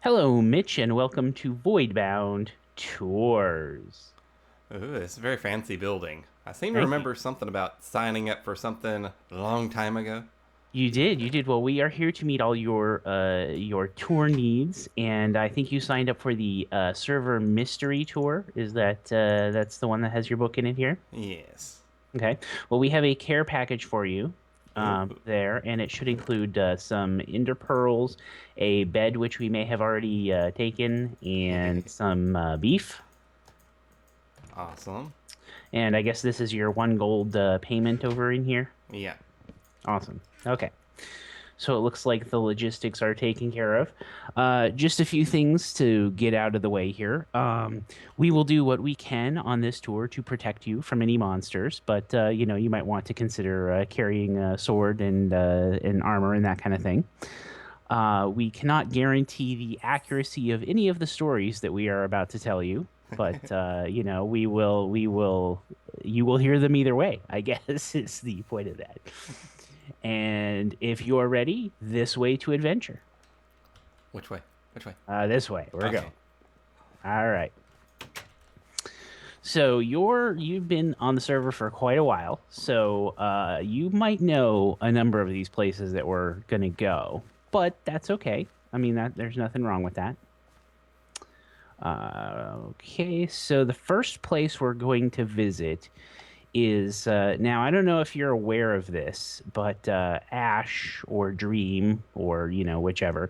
Hello, Mitch, and welcome to Voidbound Tours. Ooh, it's a very fancy building. I seem to Thank you. remember something about signing up for something a long time ago. You did. Well, we are here to meet all your tour needs, and I think you signed up for the server mystery tour. Is that's the one that has your book in it here? Yes. Okay. Well, we have a care package for you Ooh, there, and it should include some ender pearls, a bed which we may have already taken, and some beef. awesome. And I guess this is your one gold payment over in here. Yeah. Awesome. Okay. So it looks like the logistics are taken care of. Just a few things to get out of the way here. We will do what we can on this tour to protect you from any monsters, but you might want to consider carrying a sword and armor and that kind of thing. We cannot guarantee the accuracy of any of the stories that we are about to tell you, but you will hear them either way, I guess is the point of that. And if you're ready, this way to adventure. Which way? Which way? This way, we're Okay. going. All right. So you've been on the server for quite a while, so you might know a number of these places that we're gonna go, but that's okay. I mean that there's nothing wrong with that. Okay, so the first place we're going to visit is now I don't know if you're aware of this, but Ash or Dream or whichever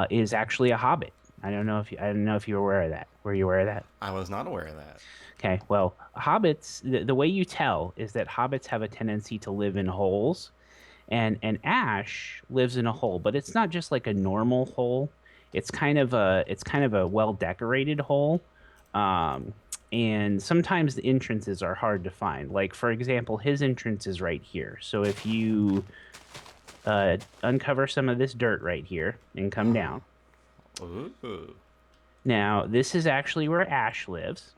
is actually a hobbit. I don't know if you're aware of that. Were you aware of that? I was not aware of that. Okay, well, hobbits, the way you tell is that hobbits have a tendency to live in holes, and Ash lives in a hole, but it's not just like a normal hole. It's kind of a well decorated hole, um, and sometimes the entrances are hard to find. Like for example, his entrance is right here. So if you uncover some of this dirt right here and come Uh-huh. down, Ooh. now this is actually where Ash lives.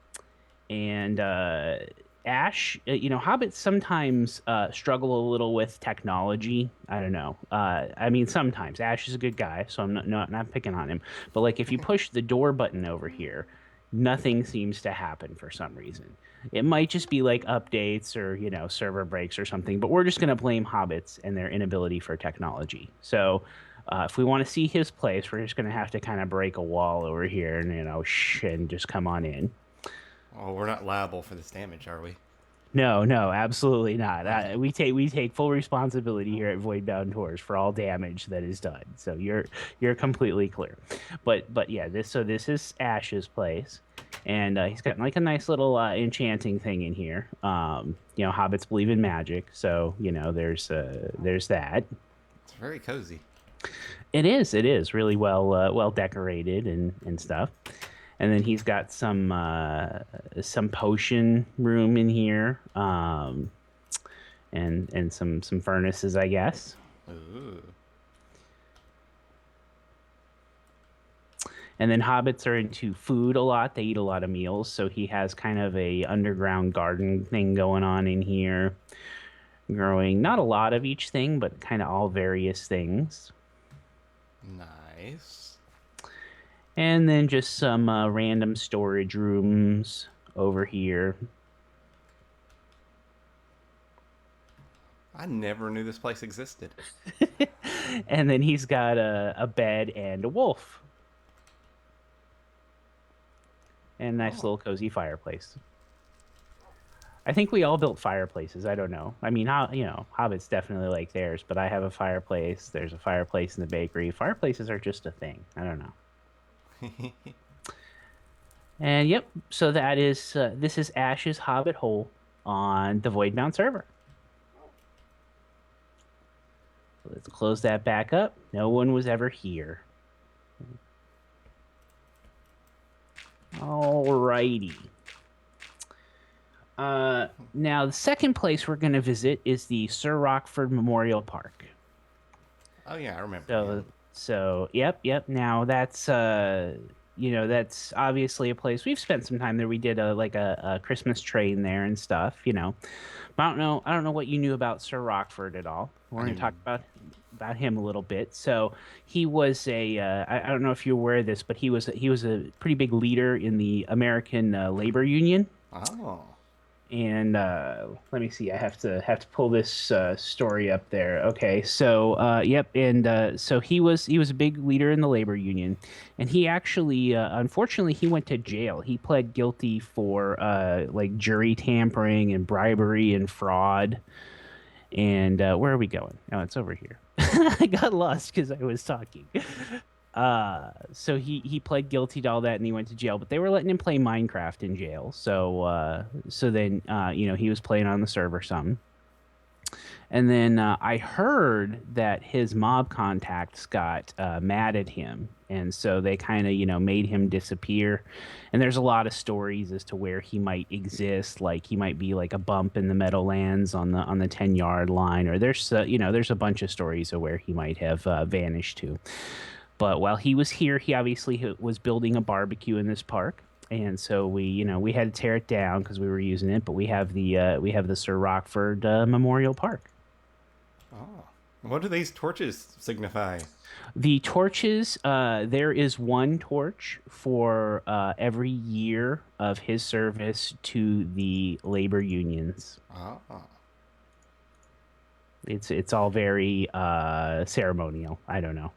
And Ash, hobbits sometimes struggle a little with technology. I don't know. I mean, sometimes Ash is a good guy, so I'm not picking on him. But like, if you push the door button over here, nothing seems to happen for some reason. It might just be like updates or server breaks or something. But we're just gonna blame hobbits and their inability for technology. So. If we want to see his place, we're just going to have to kind of break a wall over here and, and just come on in. Oh, we're not liable for this damage, are we? No, no, absolutely not. Okay. We take full responsibility here at Voidbound Tours for all damage that is done. So you're completely clear. But yeah, this is Ash's place, and he's got like a nice little enchanting thing in here. Hobbits believe in magic, so there's that. It's very cozy. It is really well decorated and stuff. And then he's got some potion room in here, and some furnaces, I guess. Ooh. And then hobbits are into food a lot. They eat a lot of meals, so he has kind of a underground garden thing going on in here, growing not a lot of each thing, but kind of all various things. Nice. And then just some random storage rooms over here. I never knew this place existed. And then he's got a bed and a wolf. And a nice Oh. little cozy fireplace. I think we all built fireplaces. I don't know. I mean, hobbits definitely like theirs, but I have a fireplace. There's a fireplace in the bakery. Fireplaces are just a thing. I don't know. And yep, so this is Ash's Hobbit hole on the Voidbound server. Let's close that back up. No one was ever here. Alrighty. Now the second place we're going to visit is the Sir Rockford Memorial Park. Oh yeah, I remember So, him. so yep. Now that's you know, that's obviously a place we've spent some time there. We did a Christmas train there and stuff, you know. But I don't know what you knew about Sir Rockford at all. We're I going to talk knew. about him a little bit. So he was I don't know if you're aware of this, but he was a pretty big leader in the American labor union. Oh. And let me see. I have to pull this story up there. Okay, so yep, and so he was a big leader in the labor union, and he actually, unfortunately, he went to jail. He pled guilty for like jury tampering and bribery and fraud. And where are we going? Oh, it's over here. I got lost because I was talking. So he pled guilty to all that and he went to jail, but they were letting him play Minecraft in jail. So so then you know, he was playing on the server some. And then I heard that his mob contacts got mad at him, and so they kind of, you know, made him disappear. And there's a lot of stories as to where he might exist. Like he might be like a bump in the Meadowlands on the 10-yard line, or there's you know, there's a bunch of stories of where he might have vanished to. But while he was here, he obviously was building a barbecue in this park. And so we, you know, we had to tear it down because we were using it. But we have the Sir Rockford Memorial Park. Oh. What do these torches signify? The torches, there is one torch for every year of his service to the labor unions. Oh. It's all very ceremonial. I don't know.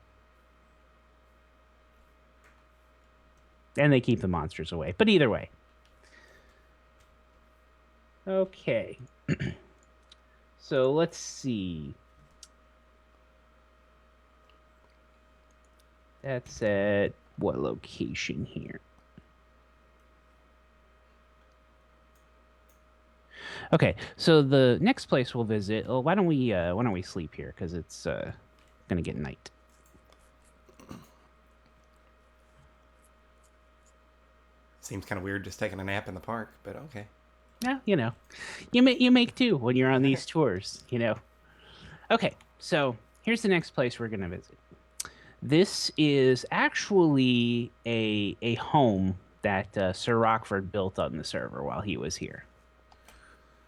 And they keep the monsters away. But either way. Okay. So let's see. That's at what location here? Okay, so the next place we'll visit. Oh, why don't we sleep here because it's gonna get night. Seems kind of weird just taking a nap in the park, but okay. Yeah, you know, you make do when you're on these tours. You know. Okay, so here's the next place we're gonna visit. This is actually a home that Sir Rockford built on the server while he was here.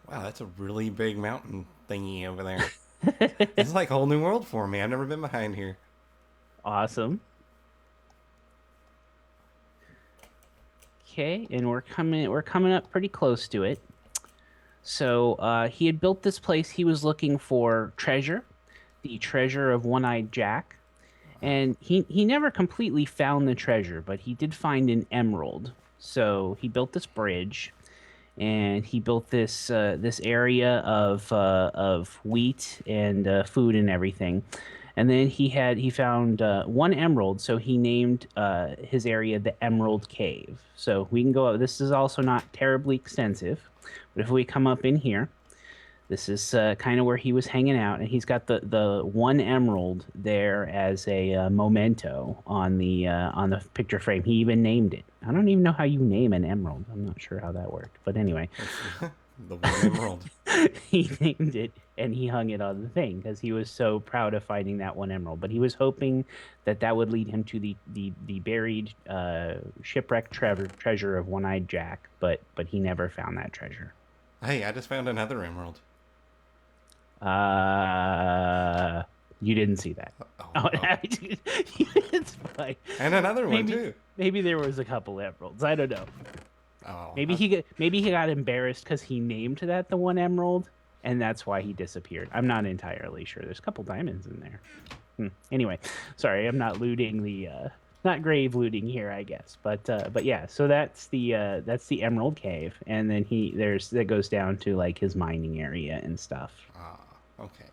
Wow, that's a really big mountain thingy over there. It's like a whole new world for me. I've never been behind here. Awesome. Okay, and we're coming up pretty close to it. So he had built this place. He was looking for treasure, the treasure of One-Eyed Jack, and he never completely found the treasure, but he did find an emerald. So he built this bridge, and he built this area of wheat and food and everything. And then he found one emerald, so he named his area the Emerald Cave. So we can go up. This is also not terribly extensive, but if we come up in here, this is kind of where he was hanging out, and he's got the one emerald there as a memento on the picture frame. He even named it. I don't even know how you name an emerald. I'm not sure how that worked, but anyway. The one emerald. He named it and he hung it on the thing because he was so proud of finding that one emerald. But he was hoping that that would lead him to the buried shipwrecked treasure of One-Eyed Jack. But he never found that treasure. Hey, I just found another emerald. You didn't see that. Oh. It's fine. And another one too. Maybe there was a couple emeralds. I don't know. Oh. Maybe he got embarrassed because he named that the one emerald, and that's why he disappeared. I'm not entirely sure. There's a couple diamonds in there. Anyway, sorry, I'm not looting the not grave looting here, I guess. But yeah, so that's the Emerald Cave, and then that goes down to like his mining area and stuff. Ah, okay.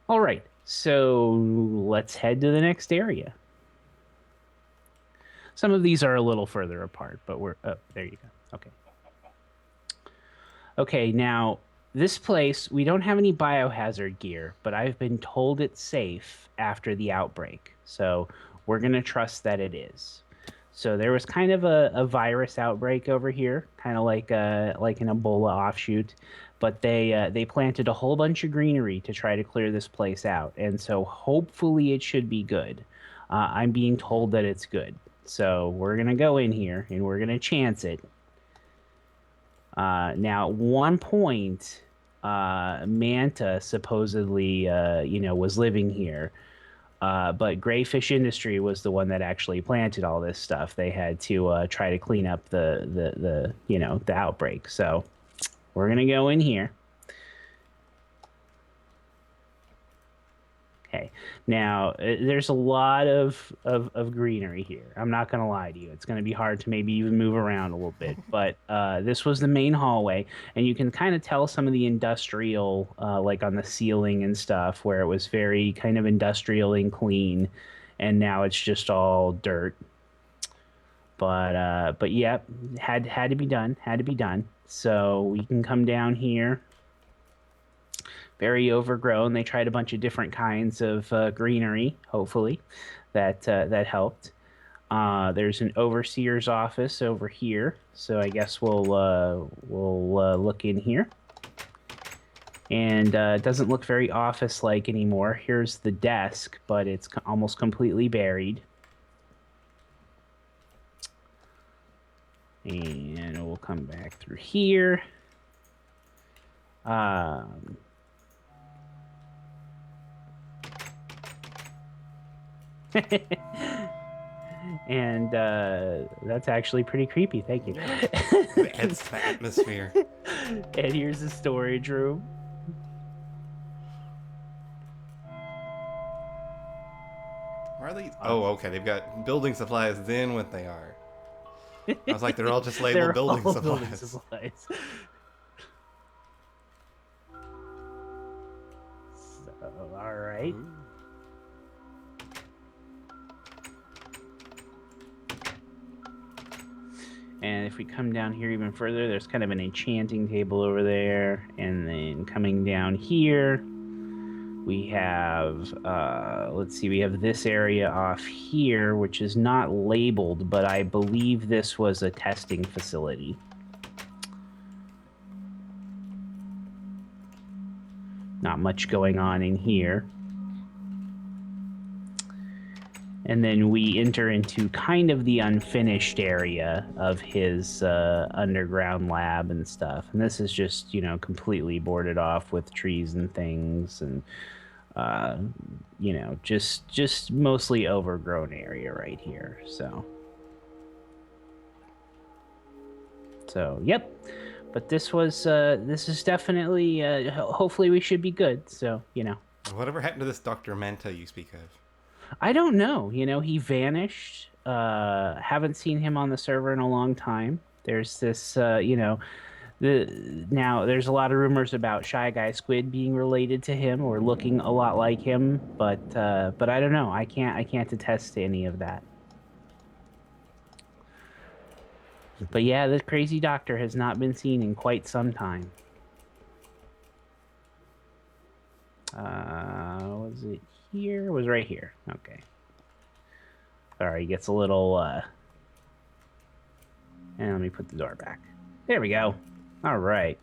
All right, so let's head to the next area. Some of these are a little further apart, but there you go. Okay. Okay, now this place, we don't have any biohazard gear, but I've been told it's safe after the outbreak. So we're going to trust that it is. So there was kind of a virus outbreak over here, kind of like an Ebola offshoot, but they planted a whole bunch of greenery to try to clear this place out. And so hopefully it should be good. I'm being told that it's good. So we're going to go in here and we're going to chance it. Now, at one point, Manta supposedly, was living here. But Greyfish Industry was the one that actually planted all this stuff. They had to try to clean up the outbreak. So we're going to go in here. Okay. Now, there's a lot of greenery here. I'm not going to lie to you. It's going to be hard to maybe even move around a little bit. But this was the main hallway. And you can kind of tell some of the industrial, like on the ceiling and stuff, where it was very kind of industrial and clean. And now it's just all dirt. But yeah, had to be done. Had to be done. So we can come down here. Very overgrown. They tried a bunch of different kinds of greenery, hopefully, that helped. There's an overseer's office over here, so I guess we'll look in here. And it doesn't look very office-like anymore. Here's the desk, but it's almost completely buried. And we'll come back through here. And that's actually pretty creepy. Thank you. It adds to the atmosphere. And here's the storage room. Where are these? Oh, okay. They've got building supplies, then what they are. I was like, they're all just labeled building supplies. Building supplies. So, all right. Ooh. And if we come down here even further, there's kind of an enchanting table over there. And then coming down here, we have, let's see, we have this area off here, which is not labeled, but I believe this was a testing facility. Not much going on in here. And then we enter into kind of the unfinished area of his underground lab and stuff. And this is just, completely boarded off with trees and things and, just mostly overgrown area right here. So, yep. But this is definitely, hopefully we should be good. So, Whatever happened to this Dr. Manta you speak of? I don't know. He vanished. Haven't seen him on the server in a long time. There's this, now there's a lot of rumors about Shy Guy Squid being related to him or looking a lot like him, but I don't know. I can't attest to any of that. But yeah, this crazy doctor has not been seen in quite some time. Was it here? It was right here. Okay. Sorry, gets a little, and let me put the door back. There we go. All right.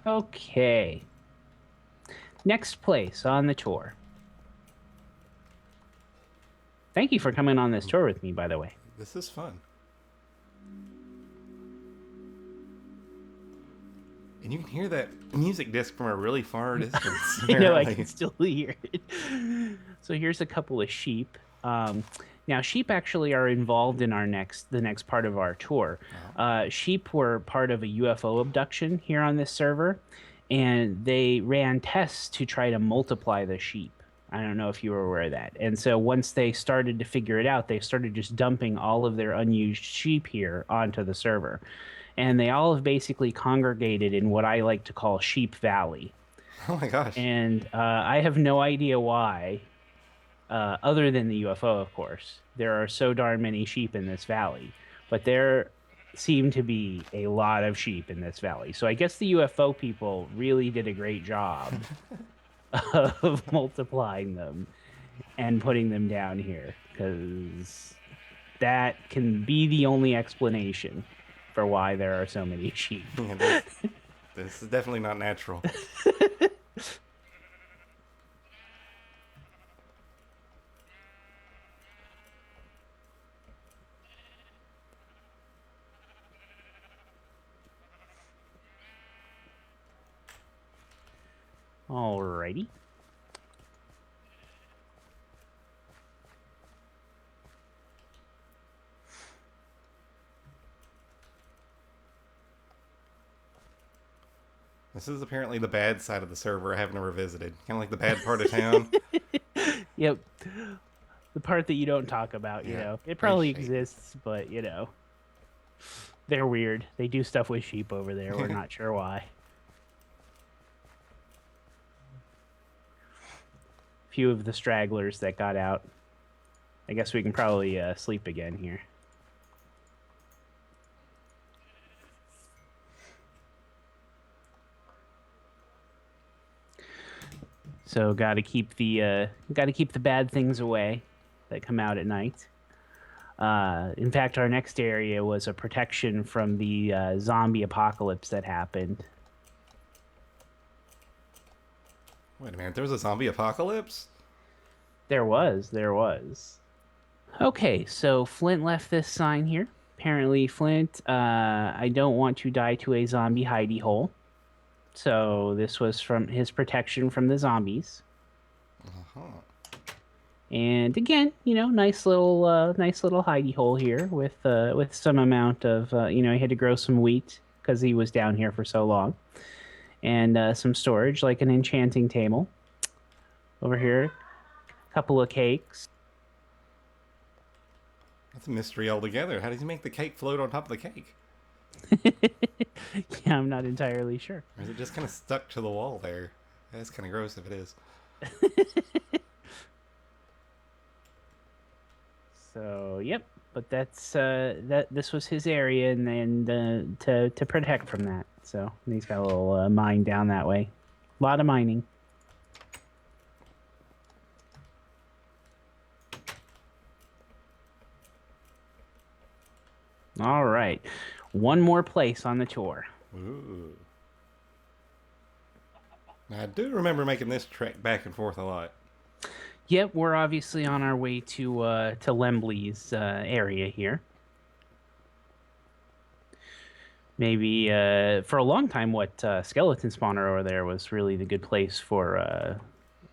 Okay. Next place on the tour. Thank you for coming on this tour with me, by the way. This is fun. And you can hear that music disc from a really far distance. I know, I can still hear it. So here's a couple of sheep. Now, sheep actually are involved in the next part of our tour. Sheep were part of a UFO abduction here on this server, and they ran tests to try to multiply the sheep. I don't know if you were aware of that. And so once they started to figure it out, they started just dumping all of their unused sheep here onto the server. And they all have basically congregated in what I like to call Sheep Valley. Oh my gosh. And I have no idea why, other than the UFO, of course. There are so darn many sheep in this valley. But there seem to be a lot of sheep in this valley. So I guess the UFO people really did a great job of multiplying them and putting them down here. Because that can be the only explanation for why there are so many sheep. Yeah, this is definitely not natural. Alrighty. This is apparently the bad side of the server I have never visited. Kind of like the bad part of town. Yep. The part that you don't talk about, you Yeah, know. It very probably shady. exists, but, you know. They're weird. They do stuff with sheep over there. We're not sure why. Few of the stragglers that got out. I guess we can probably sleep again here. So got to keep the bad things away that come out at night. In fact, our next area was a protection from the zombie apocalypse that happened. Wait a minute, there was a zombie apocalypse? There was. Okay, so Flint left this sign here. Apparently, Flint, I don't want to die to a zombie hidey hole. So this was from his protection from the zombies. Uh-huh. And again, you know, nice little hidey hole here with some amount of you know, he had to grow some wheat because he was down here for so long, and some storage like an enchanting table. Over here, a couple of cakes. That's a mystery altogether. How does he make the cake float on top of the cake? Yeah, I'm not entirely sure. Or is it just kind of stuck to the wall there? That's kind of gross if it is. So, yep. But that's this was his area, and then to protect from that. So he's got a little mine down that way. A lot of mining. All right, one more place on the tour. Ooh. Now, I do remember making this trek back and forth a lot. Yep, we're obviously on our way to Lembley's area here. Maybe for a long time, what skeleton spawner over there was really the good place for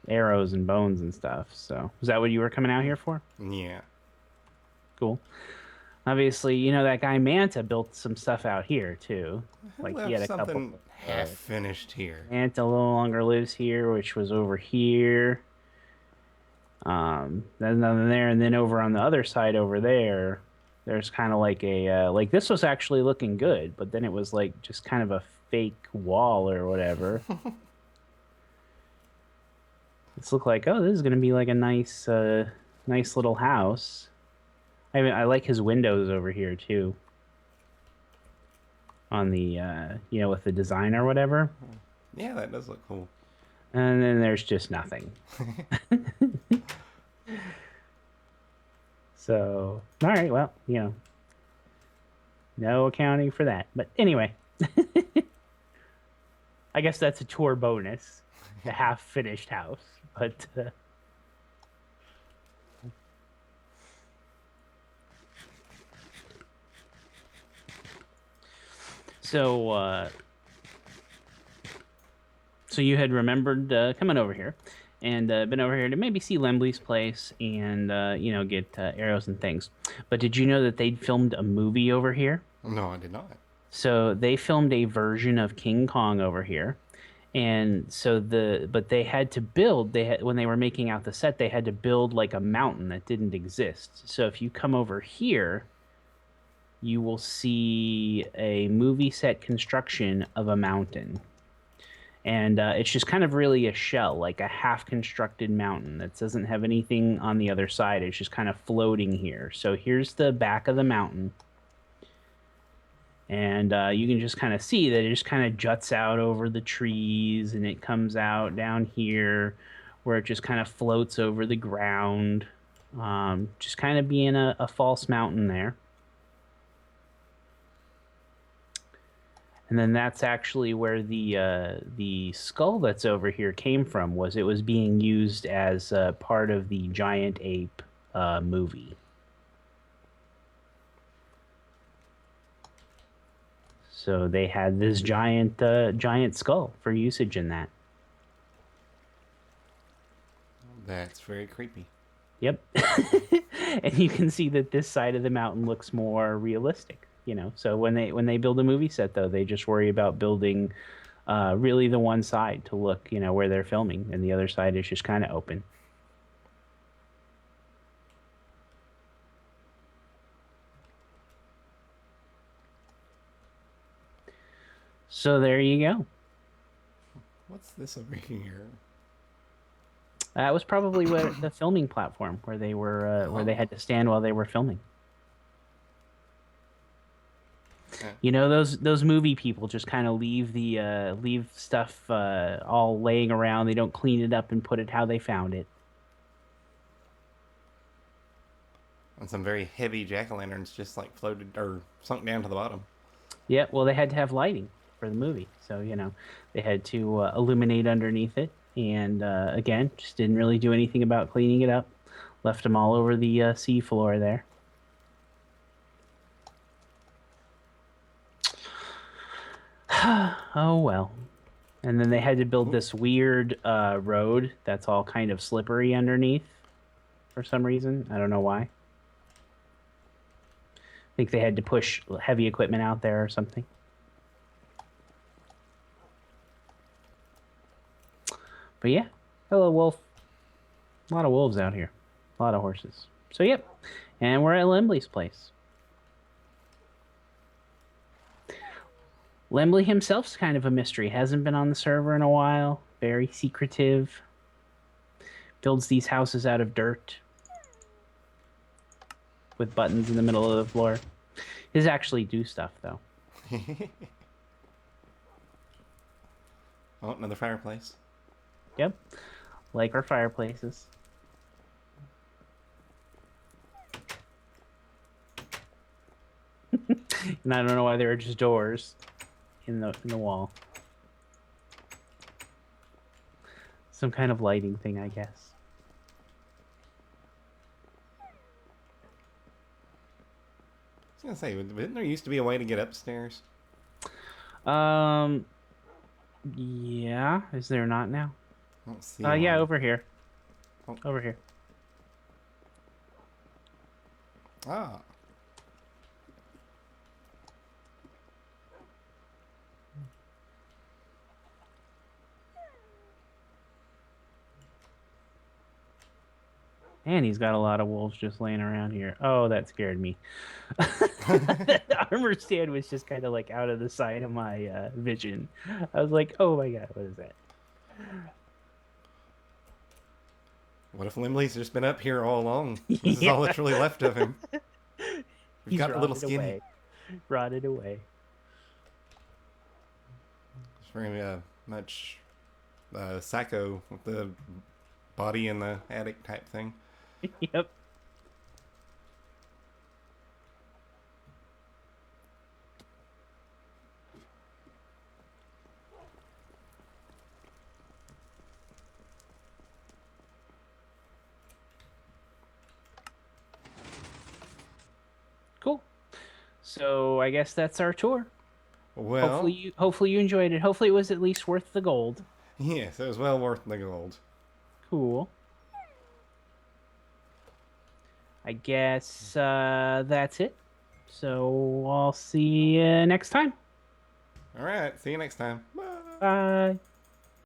arrows and bones and stuff. So, was that what you were coming out here for? Yeah. Cool. Obviously, you know that guy Manta built some stuff out here too. I Like he left had a couple. something half finished here. Manta no longer lives here, which was over here. There's nothing there, and then over on the other side over there, there's kind of like a like this was actually looking good, but then it was like just kind of a fake wall or whatever. It's looked like, oh, this is gonna be like a nice nice little house. I mean, I like his windows over here too. On the you know, with the design or whatever. Yeah, that does look cool. And then there's just nothing. So, all right, well, you know, no accounting for that. But anyway, I guess that's a tour bonus, the half-finished house. But so so you had remembered coming over here, and been over here to maybe see Lembley's place and you know, get arrows and things. But did you know that they'd filmed a movie over here? No, I did not. So they filmed a version of King Kong over here. And so but they had to build, when they were making out the set, they had to build like a mountain that didn't exist. So if you come over here, you will see a movie set construction of a mountain. And it's just kind of really a shell, like a half-constructed mountain that doesn't have anything on the other side. It's just kind of floating here. So here's the back of the mountain. And you can just kind of see that it just kind of juts out over the trees, and it comes out down here where it just kind of floats over the ground. Just kind of being a false mountain there. And then that's actually where the skull that's over here came from. It was being used as part of the Giant Ape movie. So they had this giant skull for usage in that. That's very creepy. Yep. And you can see that this side of the mountain looks more realistic, you know. So when they build a movie set, though, they just worry about building really the one side to look, you know, where they're filming, and the other side is just kind of open. So there you go. What's this over here? That was probably where the filming platform where they were where they had to stand while they were filming. You know, those movie people just kind of leave the leave stuff all laying around. They don't clean it up and put it how they found it. And some very heavy jack-o'-lanterns just like floated or sunk down to the bottom. Yeah, well, they had to have lighting for the movie, so you know they had to illuminate underneath it. And again, just didn't really do anything about cleaning it up. Left them all over the sea floor there. Oh well. And then they had to build this weird road that's all kind of slippery underneath for some reason. I don't know why. I think they had to push heavy equipment out there or something. But yeah, hello wolf. A lot of wolves out here. A lot of horses. So yep. And we're at Lindis Place. Lemley himself's kind of a mystery. Hasn't been on the server in a while. Very secretive. Builds these houses out of dirt. With buttons in the middle of the floor. His actually do stuff, though. Oh, another fireplace. Yep. Like our fireplaces. And I don't know why they were just doors in the wall. Some kind of lighting thing, I guess. I was gonna say, didn't there used to be a way to get upstairs? Yeah. Is there not now? I don't see Yeah, one. over here. Oh. Over here. Ah. And he's got a lot of wolves just laying around here. Oh, that scared me. The armor stand was just kind of like out of the side of my vision. I was like, oh my god, what is that? What if Limley's just been up here all along? This is Yeah. all that's really left of him. We've He's got a little rotted skinny. away. Rotted away. It's very much Psycho with the body in the attic type thing. Yep. Cool. So I guess that's our tour. Well, Hopefully you enjoyed it. Hopefully it was at least worth the gold. yes, it was well worth the gold. Cool. I guess that's it. So I'll see you next time. All right, see you next time. Bye. Bye.